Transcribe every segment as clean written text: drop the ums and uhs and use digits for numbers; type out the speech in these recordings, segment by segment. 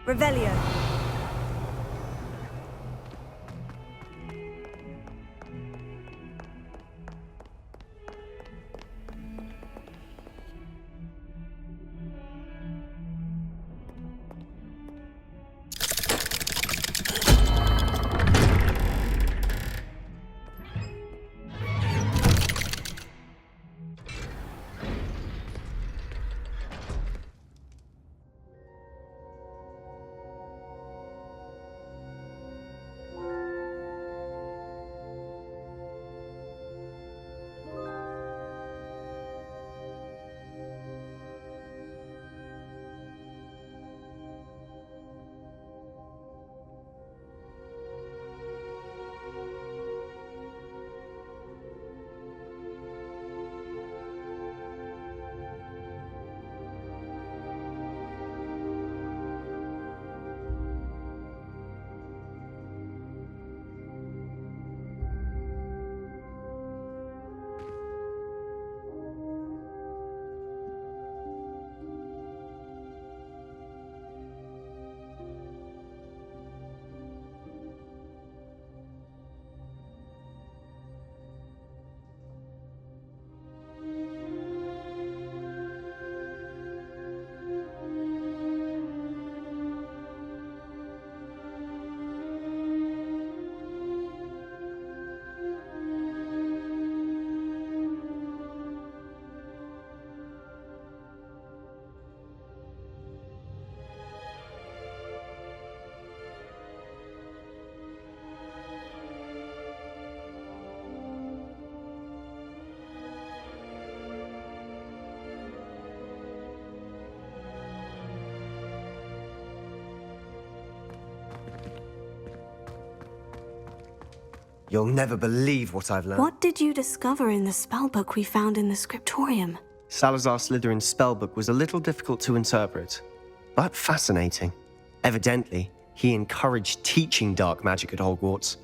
Revelio. You'll never believe what I've learned. What did you discover in the spellbook we found in the scriptorium? Salazar Slytherin's spellbook was a little difficult to interpret, but fascinating. Evidently, he encouraged teaching dark magic at Hogwarts.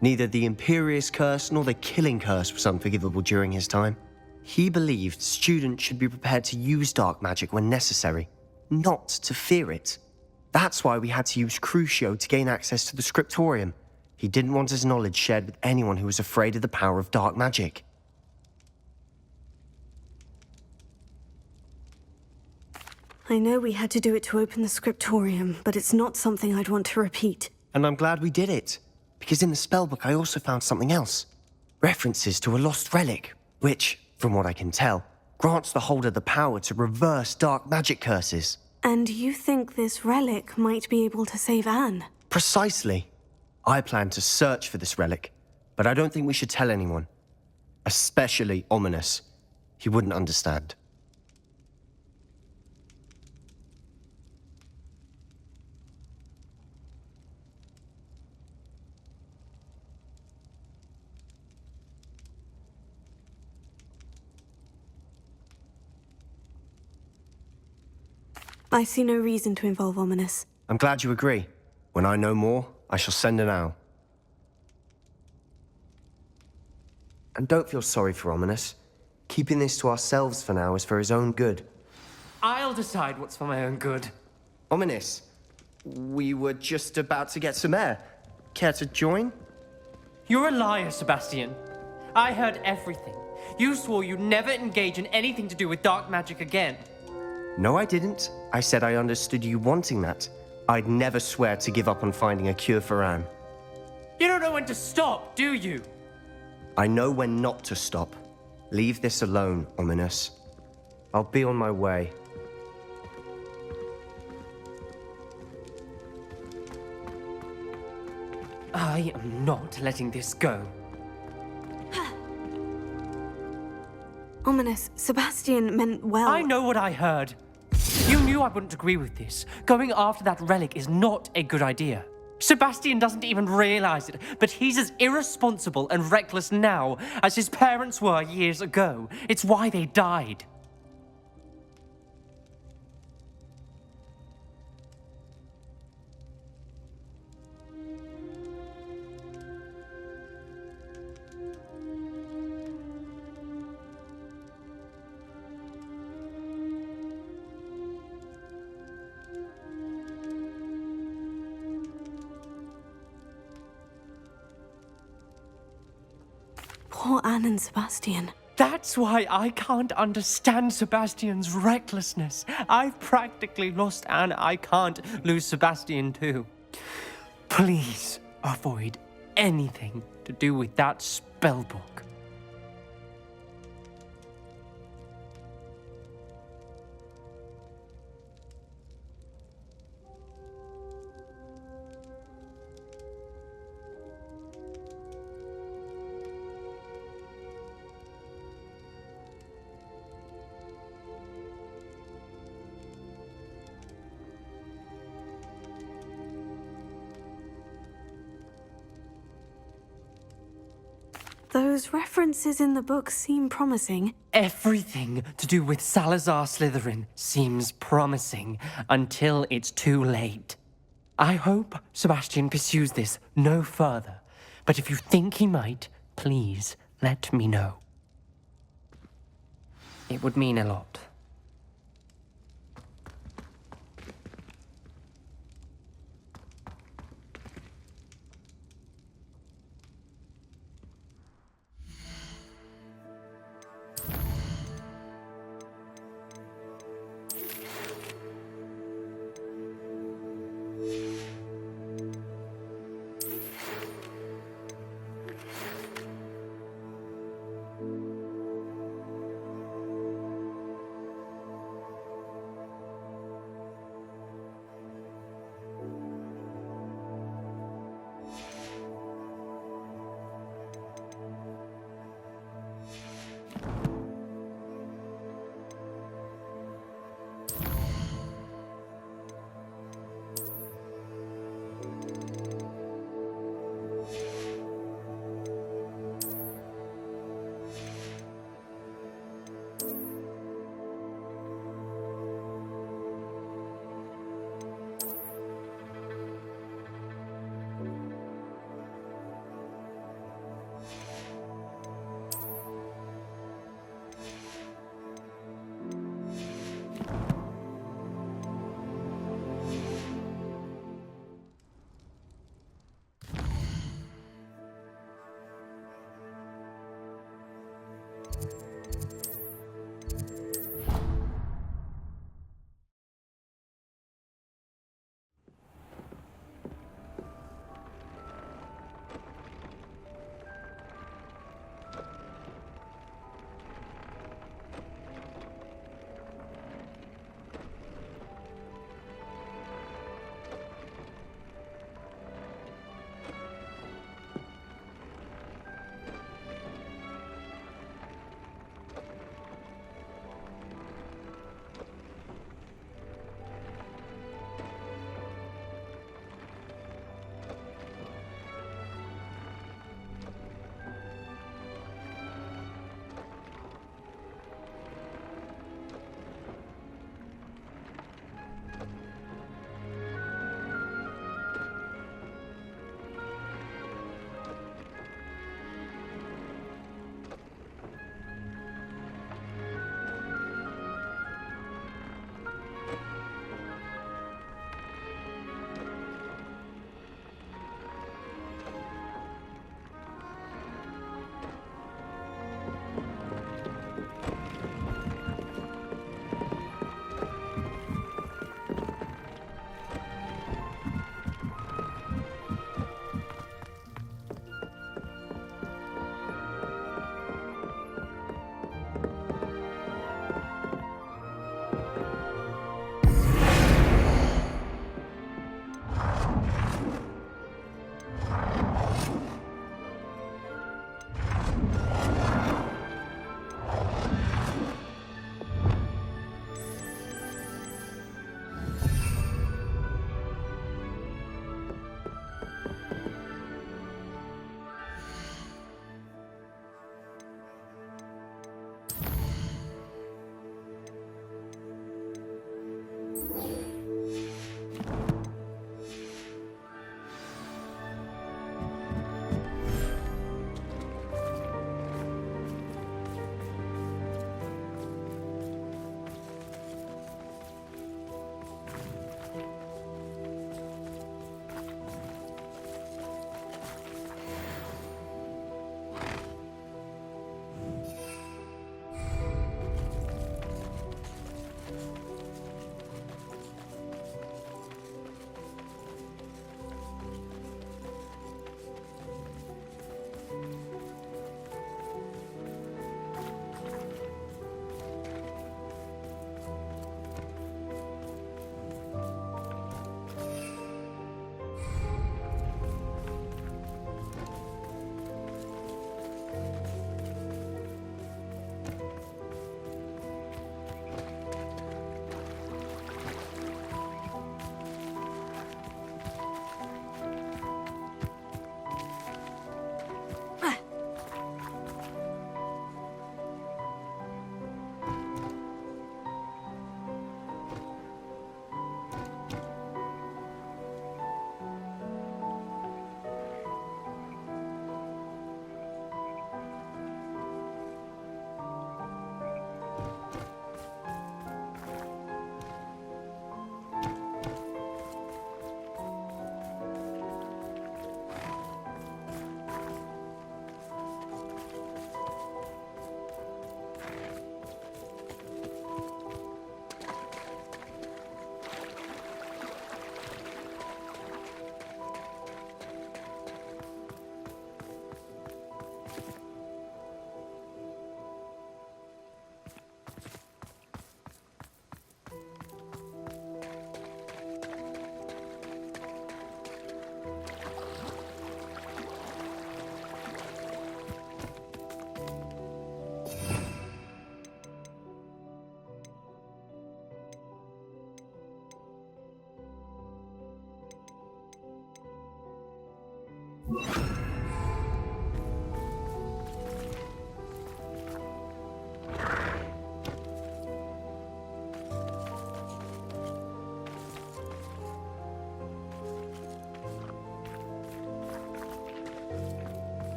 Neither the Imperious Curse nor the Killing Curse was unforgivable during his time. He believed students should be prepared to use dark magic when necessary, not to fear it. That's why we had to use Crucio to gain access to the scriptorium. He didn't want his knowledge shared with anyone who was afraid of the power of dark magic. I know we had to do it to open the scriptorium, but it's not something I'd want to repeat. And I'm glad we did it, because in the spellbook I also found something else. References to a lost relic, which, from what I can tell, grants the holder the power to reverse dark magic curses. And you think this relic might be able to save Anne? Precisely. I plan to search for this relic, but I don't think we should tell anyone. Especially Ominous. He wouldn't understand. I see no reason to involve Ominous. I'm glad you agree. When I know more, I shall send an owl. And don't feel sorry for Ominous. Keeping this to ourselves for now is for his own good. I'll decide what's for my own good. Ominous, we were just about to get some air. Care to join? You're a liar, Sebastian. I heard everything. You swore you'd never engage in anything to do with dark magic again. No, I didn't. I said I understood you wanting that. I'd never swear to give up on finding a cure for Anne. You don't know when to stop, do you? I know when not to stop. Leave this alone, Ominous. I'll be on my way. I am not letting this go. Ominous. Sebastian meant well. I know what I heard. You knew I wouldn't agree with this. Going after that relic is not a good idea. Sebastian doesn't even realize it, but he's as irresponsible and reckless now as his parents were years ago. It's why they died. Poor Anne and Sebastian. That's why I can't understand Sebastian's recklessness. I've practically lost Anne. I can't lose Sebastian too. Please avoid anything to do with that spellbook. Those references in the book seem promising. Everything to do with Salazar Slytherin seems promising until it's too late. I hope Sebastian pursues this no further, but if you think he might, please let me know. It would mean a lot.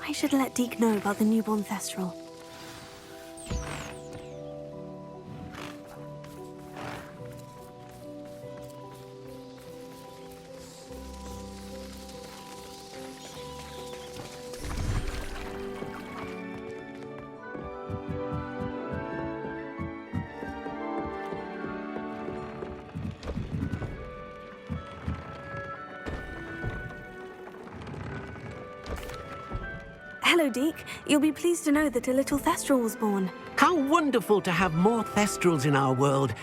I should let Deke know about the newborn Thestral. Hello, Deke. You'll be pleased to know that a little Thestral was born. How wonderful to have more Thestrals in our world.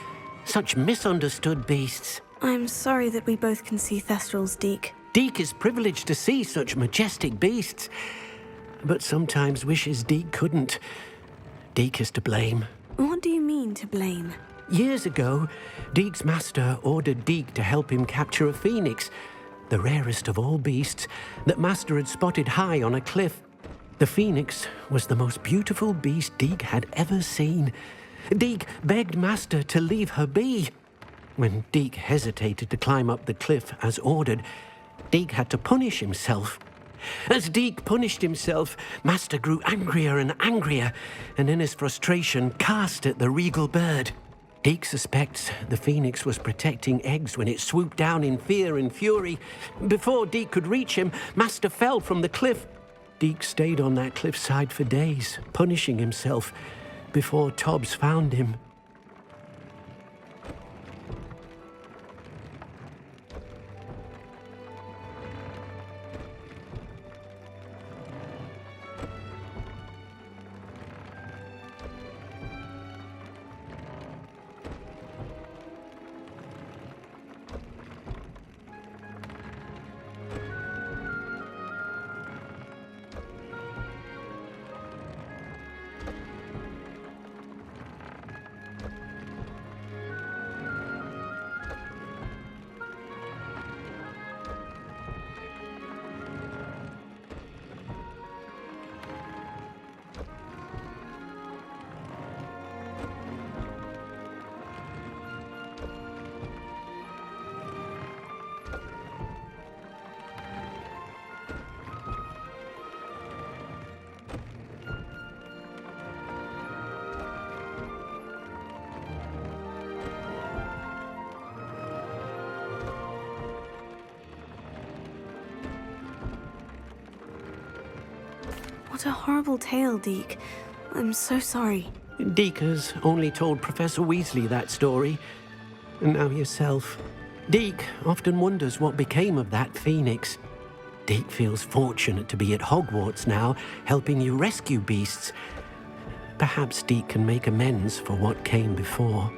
Such misunderstood beasts. I'm sorry that we both can see Thestrals, Deke. Deke is privileged to see such majestic beasts, but sometimes wishes Deke couldn't. Deke is to blame. What do you mean, to blame? Years ago, Deke's master ordered Deke to help him capture a phoenix, the rarest of all beasts that Master had spotted high on a cliff. The phoenix was the most beautiful beast Deke had ever seen. Deke begged Master to leave her be. When Deke hesitated to climb up the cliff as ordered, Deke had to punish himself. As Deke punished himself, Master grew angrier and angrier, and in his frustration cast at the regal bird. Deke suspects the phoenix was protecting eggs when it swooped down in fear and fury. Before Deke could reach him, Master fell from the cliff. Deke stayed on that cliffside for days, punishing himself, before Tobbs found him. What a horrible tale, Deke. I'm so sorry. Deke has only told Professor Weasley that story, and now yourself. Deke often wonders what became of that phoenix. Deke feels fortunate to be at Hogwarts now, helping you rescue beasts. Perhaps Deke can make amends for what came before.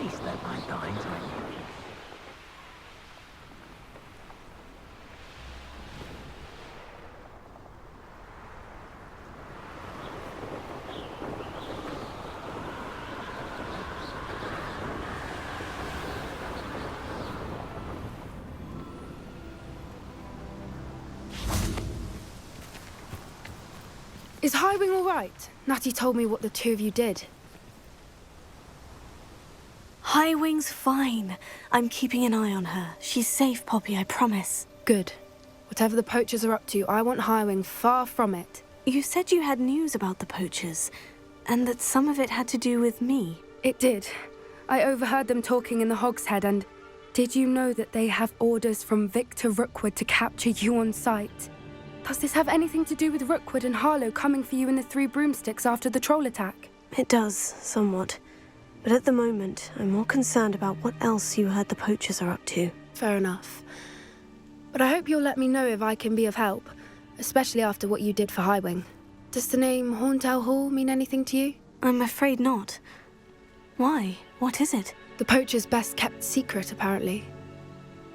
Please let my dying ring. Is Highwing all right? Natty told me what the two of you did. Highwing's fine. I'm keeping an eye on her. She's safe, Poppy, I promise. Good. Whatever the poachers are up to, I want Highwing far from it. You said you had news about the poachers, and that some of it had to do with me. It did. I overheard them talking in the Hogshead, and did you know that they have orders from Victor Rookwood to capture you on sight? Does this have anything to do with Rookwood and Harlow coming for you in the Three Broomsticks after the troll attack? It does, somewhat. But at the moment, I'm more concerned about what else you heard the poachers are up to. Fair enough. But I hope you'll let me know if I can be of help, especially after what you did for Highwing. Does the name Horntail Hall mean anything to you? I'm afraid not. Why? What is it? The poachers' best kept secret, apparently.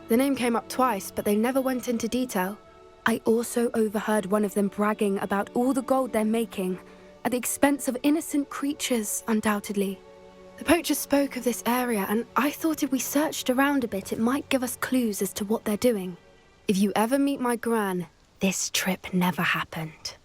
The name came up twice, but they never went into detail. I also overheard one of them bragging about all the gold they're making, at the expense of innocent creatures, undoubtedly. The poachers spoke of this area, and I thought if we searched around a bit, it might give us clues as to what they're doing. If you ever meet my gran, this trip never happened.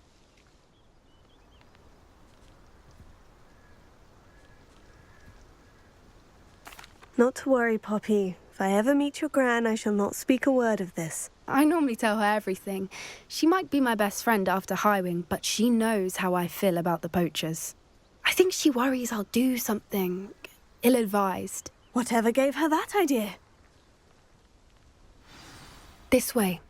Not to worry, Poppy. If I ever meet your gran, I shall not speak a word of this. I normally tell her everything. She might be my best friend after Highwing, but she knows how I feel about the poachers. I think she worries I'll do something ill-advised. Whatever gave her that idea? This way.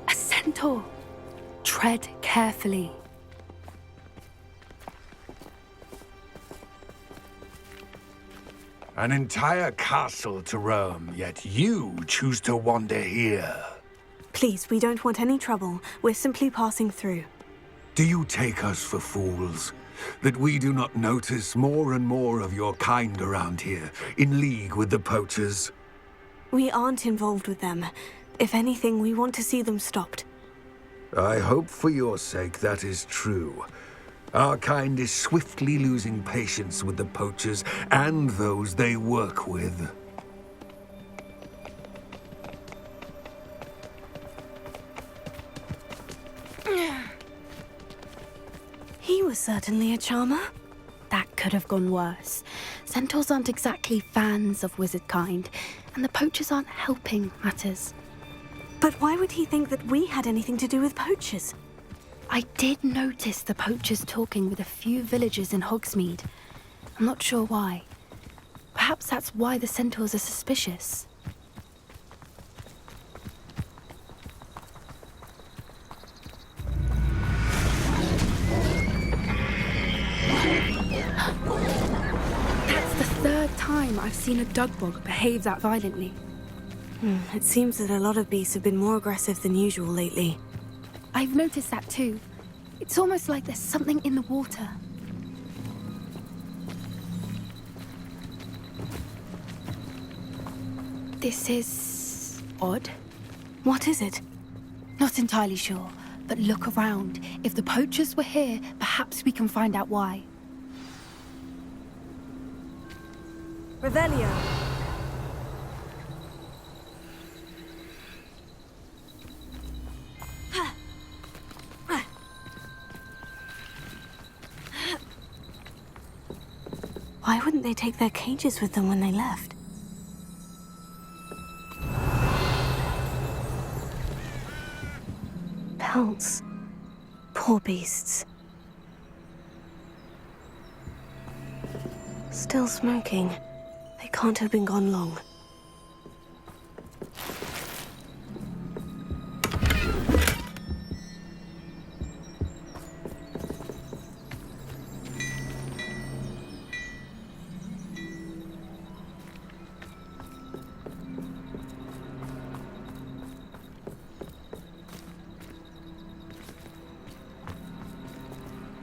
A centaur. Tread carefully. An entire castle to roam, yet you choose to wander here. Please, we don't want any trouble. We're simply passing through. Do you take us for fools? That we do not notice more and more of your kind around here, in league with the poachers? We aren't involved with them. If anything, we want to see them stopped. I hope for your sake that is true. Our kind is swiftly losing patience with the poachers and those they work with. He was certainly a charmer. That could have gone worse. Centaurs aren't exactly fans of wizard kind, and the poachers aren't helping matters. But why would he think that we had anything to do with poachers? I did notice the poachers talking with a few villagers in Hogsmeade. I'm not sure why. Perhaps that's why the centaurs are suspicious. That's the third time I've seen a dugbog behave that violently. It seems that a lot of beasts have been more aggressive than usual lately. I've noticed that too. It's almost like there's something in the water. This is odd. What is it? Not entirely sure, but look around. If the poachers were here, perhaps we can find out why. Revelio. Why wouldn't they take their cages with them when they left? Pelts. Poor beasts. Still smoking. They can't have been gone long.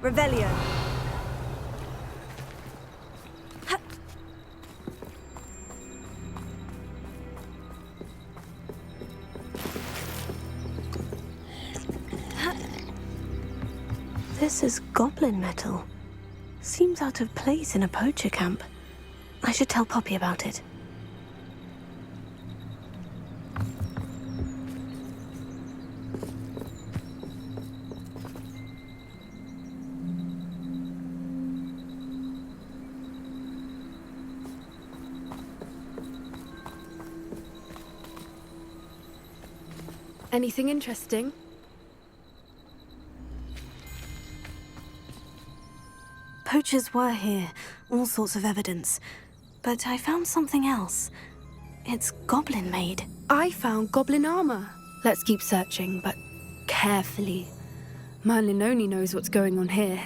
Revelio. This is goblin metal. Seems out of place in a poacher camp. I should tell Poppy about it. Anything interesting? Poachers were here, all sorts of evidence. But I found something else. It's goblin-made. I found goblin armor. Let's keep searching, but carefully. Merlin only knows what's going on here.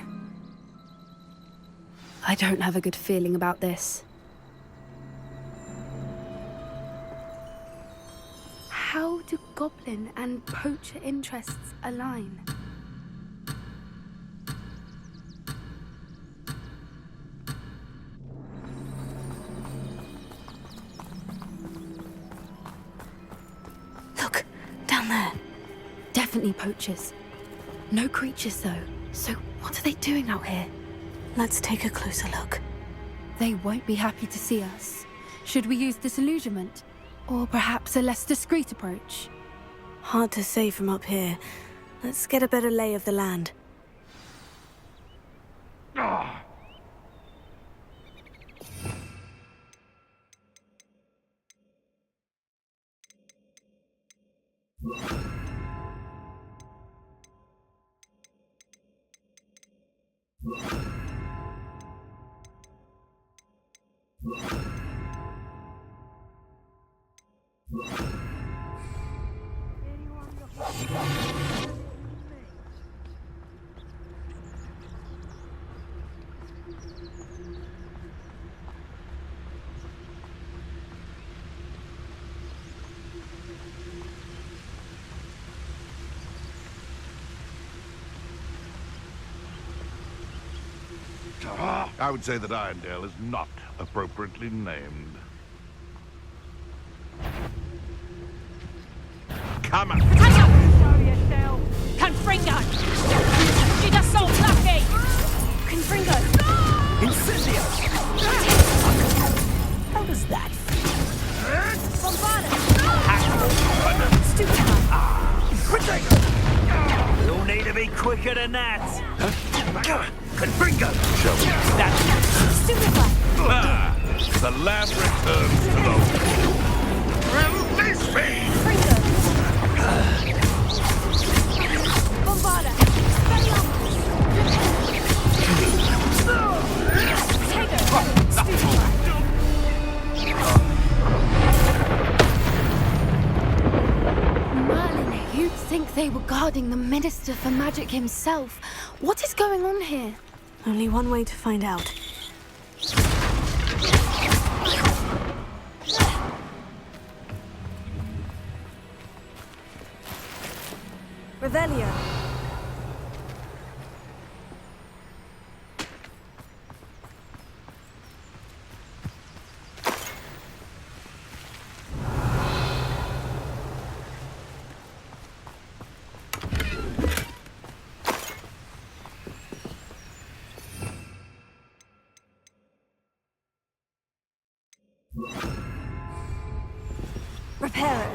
I don't have a good feeling about this. How do goblin and poacher interests align? Look, down there. Definitely poachers. No creatures, though. So what are they doing out here? Let's take a closer look. They won't be happy to see us. Should we use disillusionment? Or perhaps a less discreet approach? Hard to say from up here. Let's get a better lay of the land. I would say that Irondale is not appropriately named. Come on! Show yourself! Confringo! She's a so lucky! Confringo! Incendio! How does that Bombada! You'll need to be quicker than that. Confringo! The lamb returns to the... Release me! Bombada! Merlin, you'd think they were guarding the Minister for Magic himself. What is going on here? Only one way to find out. Revelio. Reparo.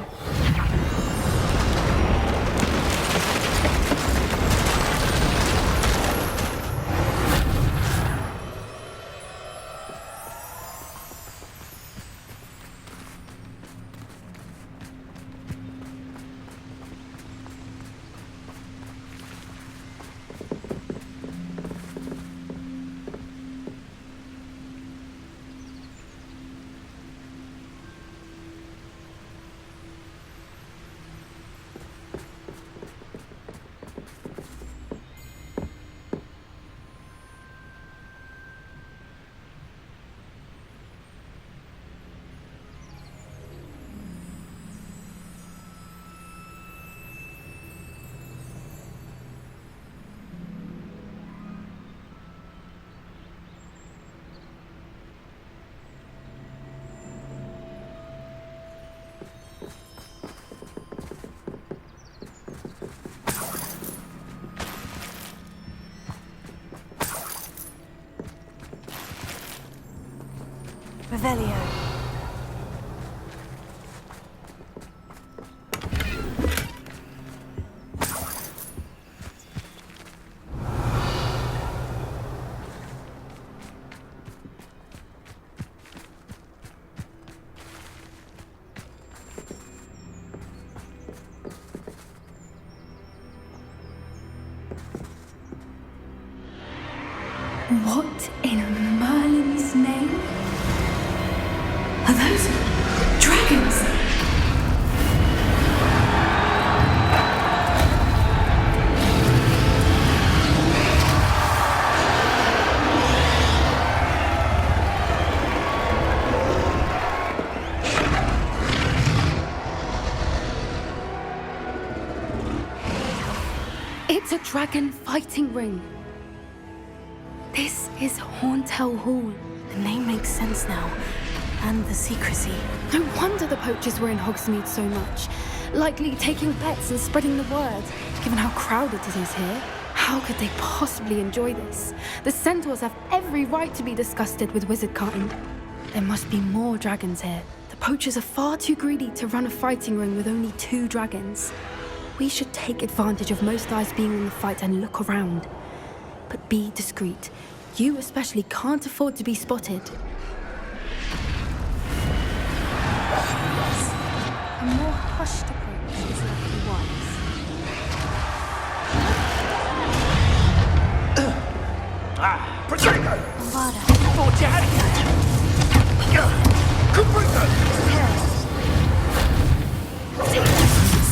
Revelio. What in Merlin's name? Are those dragons? It's a dragon fighting ring. This is Horntail Hall. The name makes sense now. And the secrecy. No wonder the poachers were in Hogsmeade so much. Likely taking bets and spreading the word. Given how crowded it is here, how could they possibly enjoy this? The centaurs have every right to be disgusted with wizardkind. There must be more dragons here. The poachers are far too greedy to run a fighting ring with only 2 dragons. We should take advantage of most eyes being on the fight and look around. But be discreet. You especially can't afford to be spotted. A more hushed approach is likely wise. Protego! Bombarda. Thought you had it. Caprino!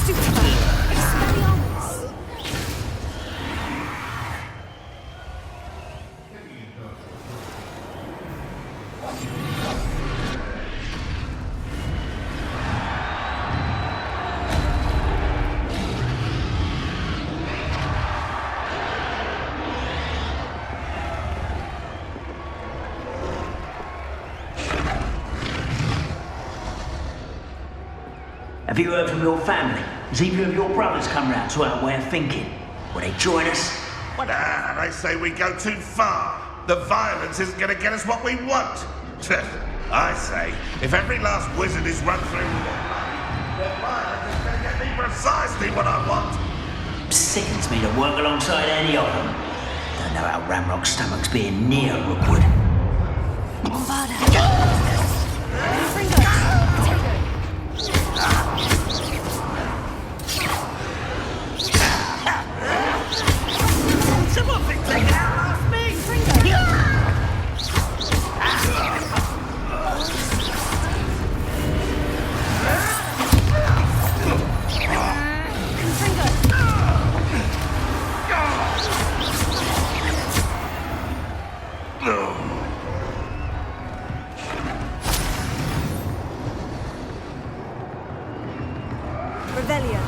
Stupid! Expelliarmus! Have you heard from your family? Has either of your brothers come round to our way of thinking? Will they join us? They say we go too far. The violence isn't going to get us what we want. I say, if every last wizard is run through with their money, the violence is going to get me precisely what I want. Sickens me to work alongside any of them. Don't know how Ramrock's stomach's being near Rookwood. Bombarda. Someone been taken out last me! Revelio.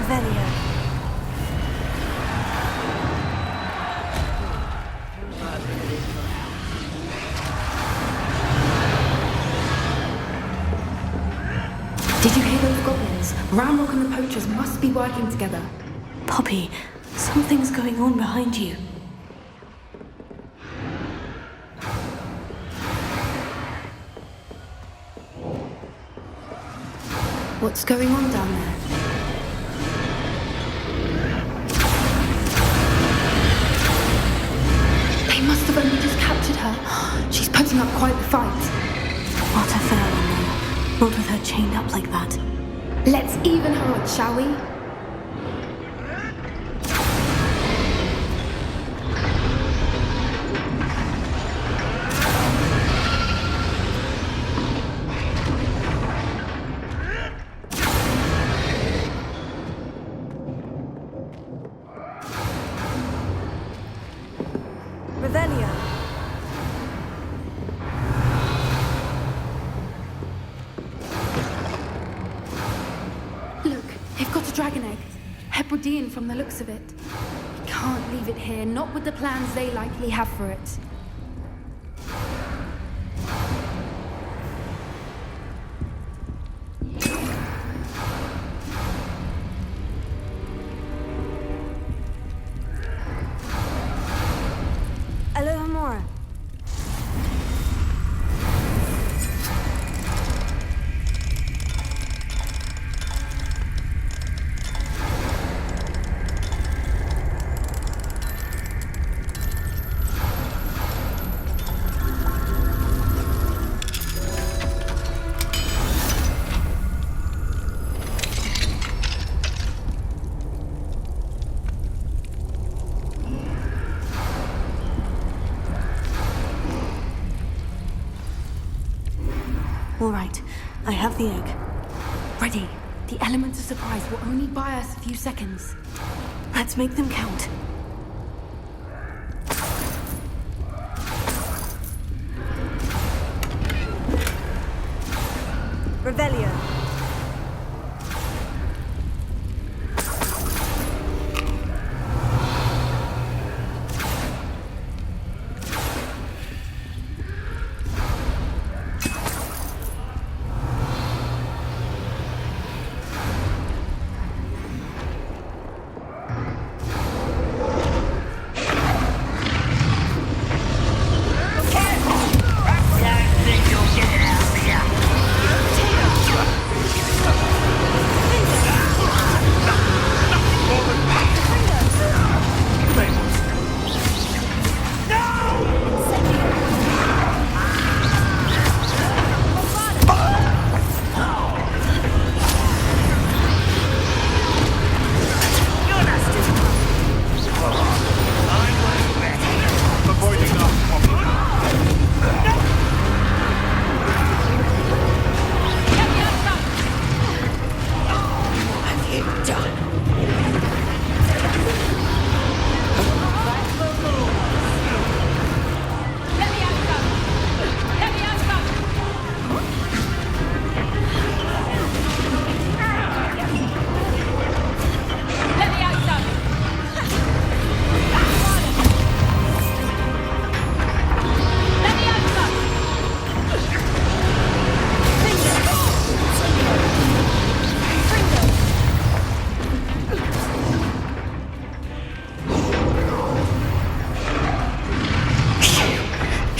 Revelio. Did you hear those goblins? Ramrock and the poachers must be working together. Poppy, something's going on behind you. What's going on down there? They must have only just captured her. She's putting up quite the fight. Not a fair one, though. Not with her chained up like that. Let's even her odds, shall we? Revelio. Look, they've got a dragon egg. Hebridean from the looks of it. We can't leave it here, not with the plans they likely have for it. Alohomora. All right, I have the egg. Ready. The element of surprise will only buy us a few seconds. Let's make them count. Revelio.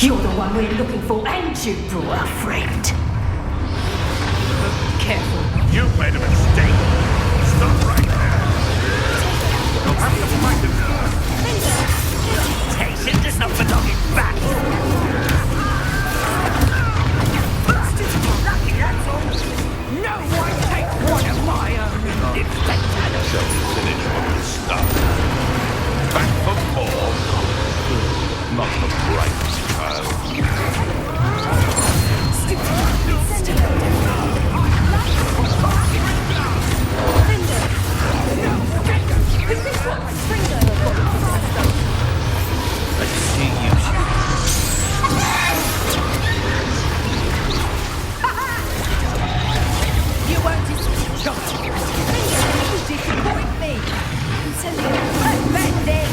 You're the one we're looking for, and you brought a friend. Careful. You made a mistake. Stop right there. You'll have to fight him. Temptation does not belong in battle. Lucky, that's all. No one takes one of my own. Shall we finish what we started? Back for more. Not the brightest child. Let's see you. You won't disappoint me. Pathetic.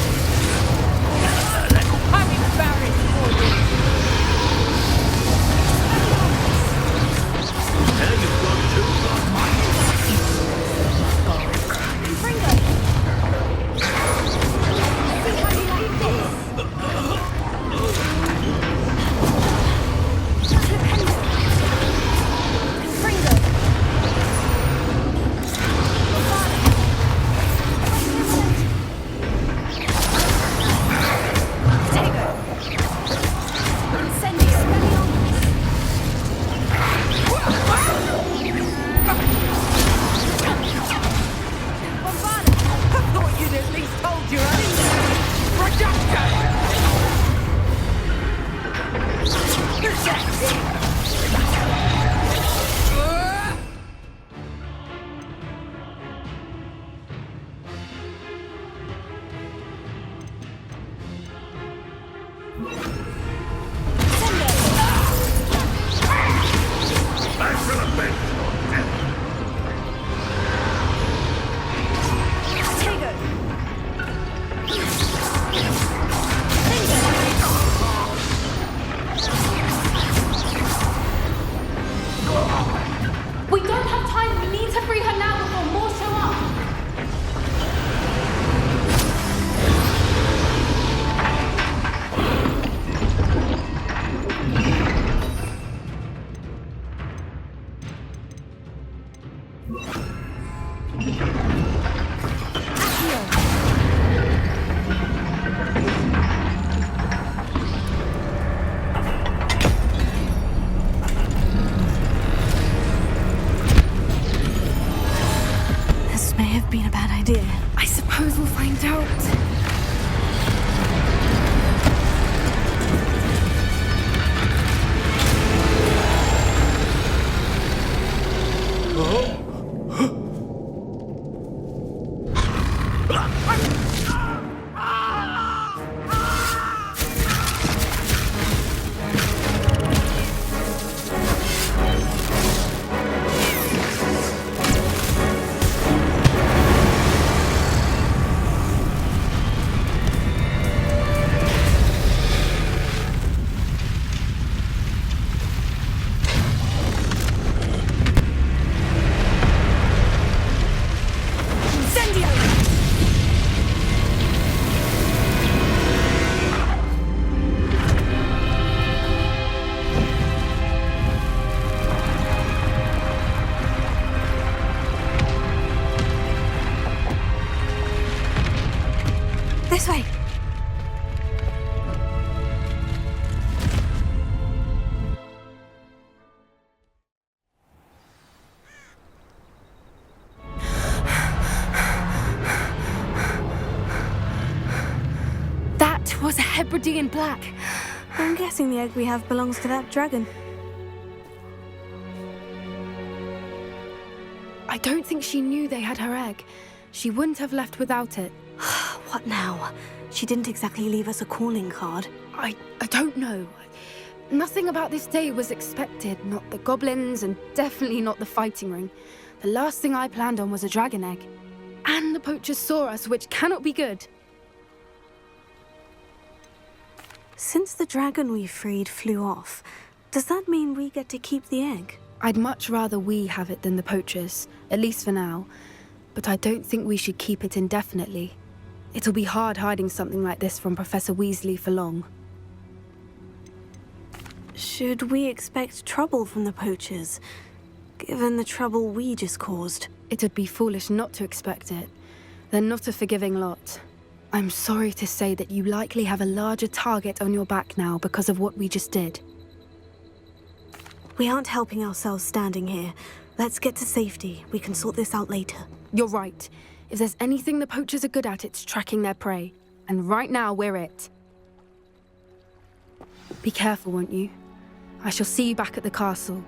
I'm embarrassed for you. Tell you was a Hebridean black. I'm guessing the egg we have belongs to that dragon. I don't think she knew they had her egg. She wouldn't have left without it. What now? She didn't exactly leave us a calling card. I don't know. Nothing about this day was expected. Not the goblins, and definitely not the fighting ring. The last thing I planned on was a dragon egg. And the poachers saw us, which cannot be good. Since the dragon we freed flew off, does that mean we get to keep the egg? I'd much rather we have it than the poachers, at least for now. But I don't think we should keep it indefinitely. It'll be hard hiding something like this from Professor Weasley for long. Should we expect trouble from the poachers, given the trouble we just caused? It'd be foolish not to expect it. They're not a forgiving lot. I'm sorry to say that you likely have a larger target on your back now because of what we just did. We aren't helping ourselves standing here. Let's get to safety. We can sort this out later. You're right. If there's anything the poachers are good at, it's tracking their prey. And right now, we're it. Be careful, won't you? I shall see you back at the castle.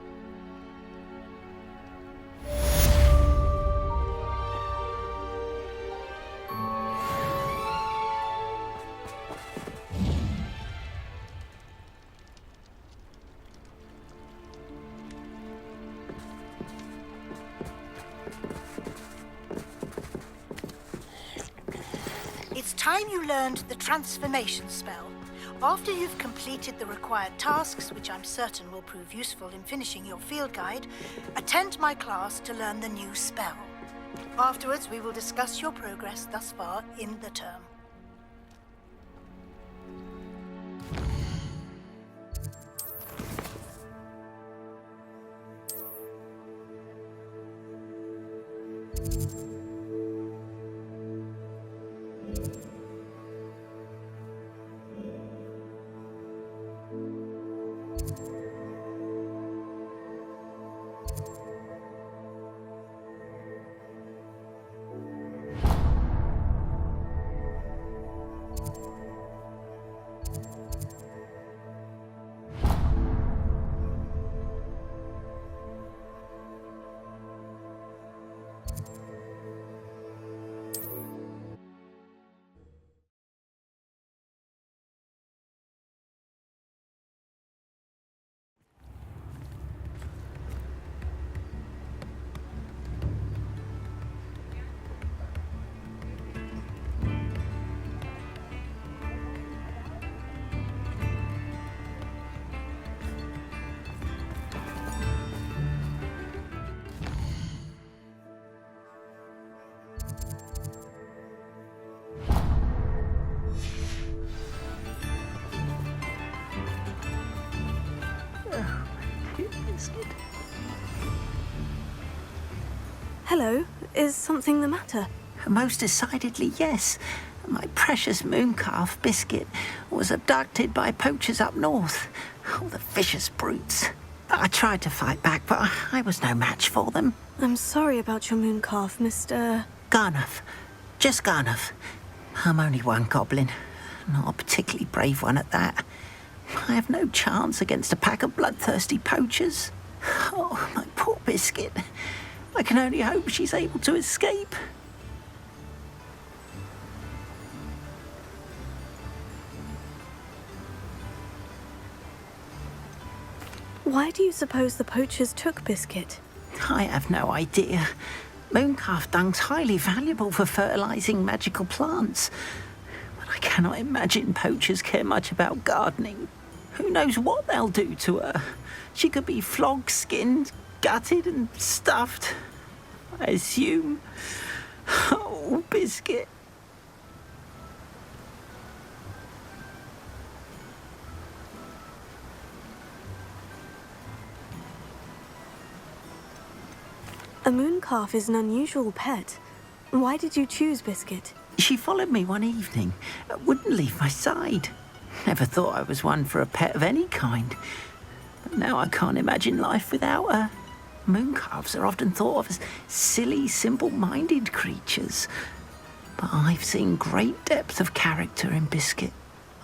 It's time you learned the transformation spell. After you've completed the required tasks, which I'm certain will prove useful in finishing your field guide, attend my class to learn the new spell. Afterwards, we will discuss your progress thus far in the term. Hello, is something the matter? Most decidedly, yes. My precious mooncalf Biscuit was abducted by poachers up north. Oh, the vicious brutes. I tried to fight back, but I was no match for them. I'm sorry about your mooncalf, Mr. Garnuff. Just Garnuff. I'm only one goblin. Not a particularly brave one at that. I have no chance against a pack of bloodthirsty poachers. Oh, my poor Biscuit. I can only hope she's able to escape. Why do you suppose the poachers took Biscuit? I have no idea. Mooncalf dung's highly valuable for fertilizing magical plants. But I cannot imagine poachers care much about gardening. Who knows what they'll do to her? She could be flogged, skinned, gutted and stuffed. I assume. Oh, Biscuit. A mooncalf is an unusual pet. Why did you choose Biscuit? She followed me one evening, wouldn't leave my side. Never thought I was one for a pet of any kind. But now I can't imagine life without her. Mooncalves are often thought of as silly, simple-minded creatures. But I've seen great depth of character in Biscuit.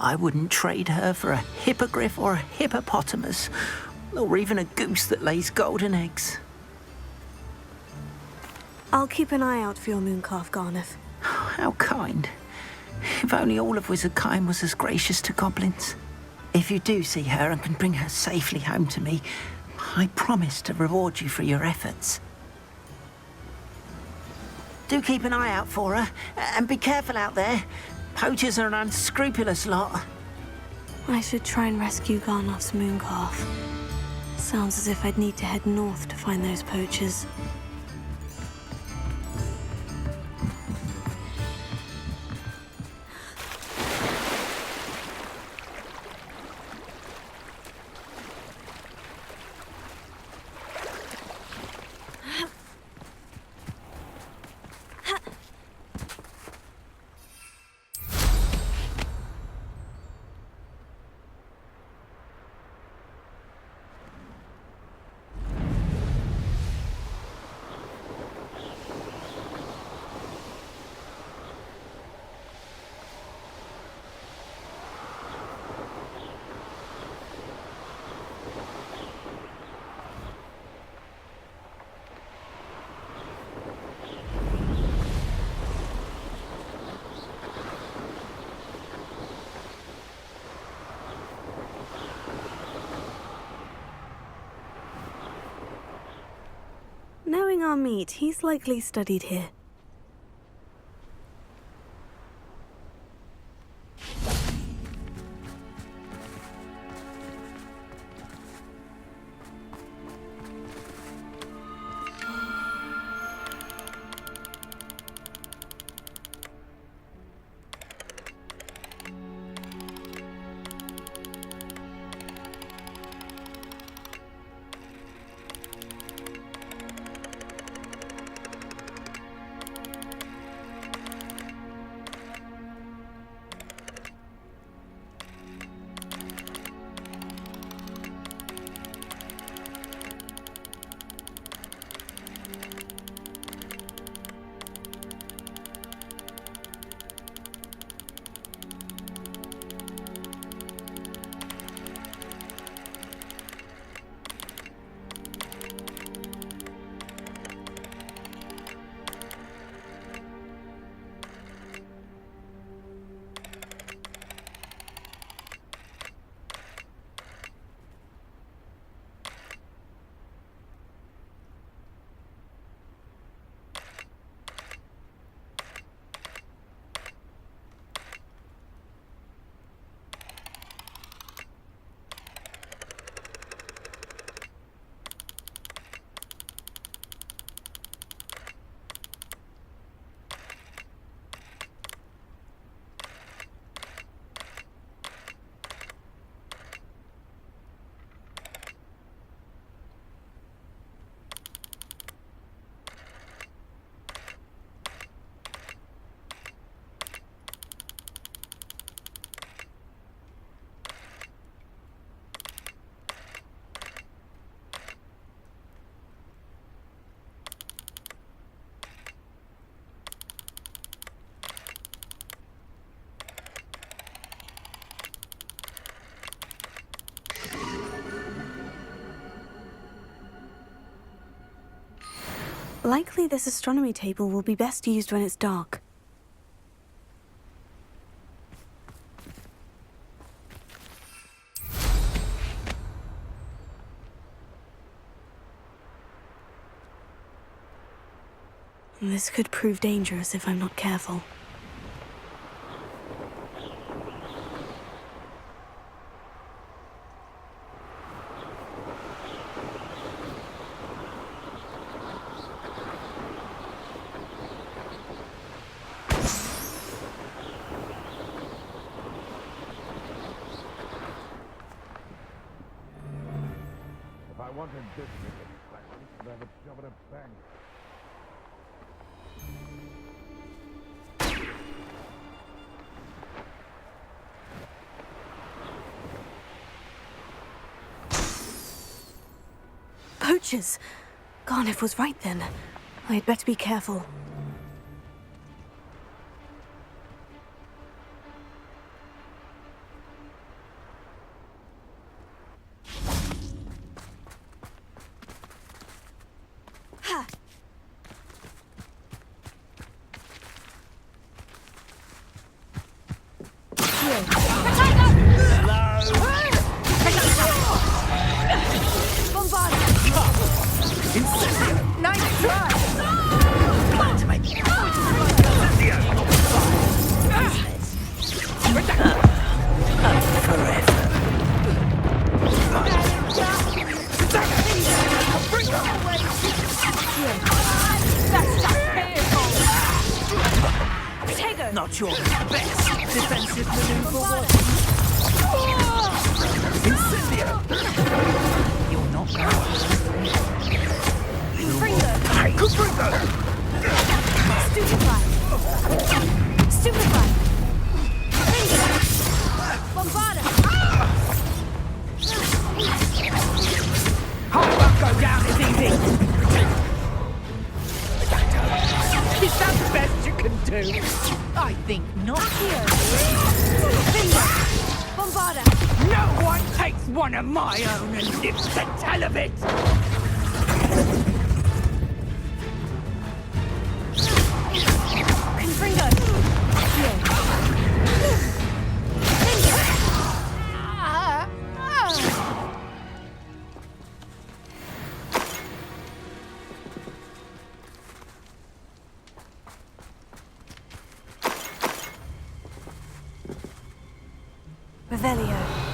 I wouldn't trade her for a hippogriff or a hippopotamus, or even a goose that lays golden eggs. I'll keep an eye out for your mooncalf, Garneth. How kind. If only all of Wizardkind was as gracious to goblins. If you do see her and can bring her safely home to me, I promise to reward you for your efforts. Do keep an eye out for her, and be careful out there. Poachers are an unscrupulous lot. I should try and rescue Garnoth's mooncalf. Sounds as if I'd need to head north to find those poachers. Knowing our meat, he's likely studied here. Likely this astronomy table will be best used when it's dark. This could prove dangerous if I'm not careful. If I wanted this I'd have a job at a bank. Poachers! Garneth was right then. I'd better be careful. move. I think not. Bombarda! No one takes one of my own and lives to tell of it! Confringo! Revelio.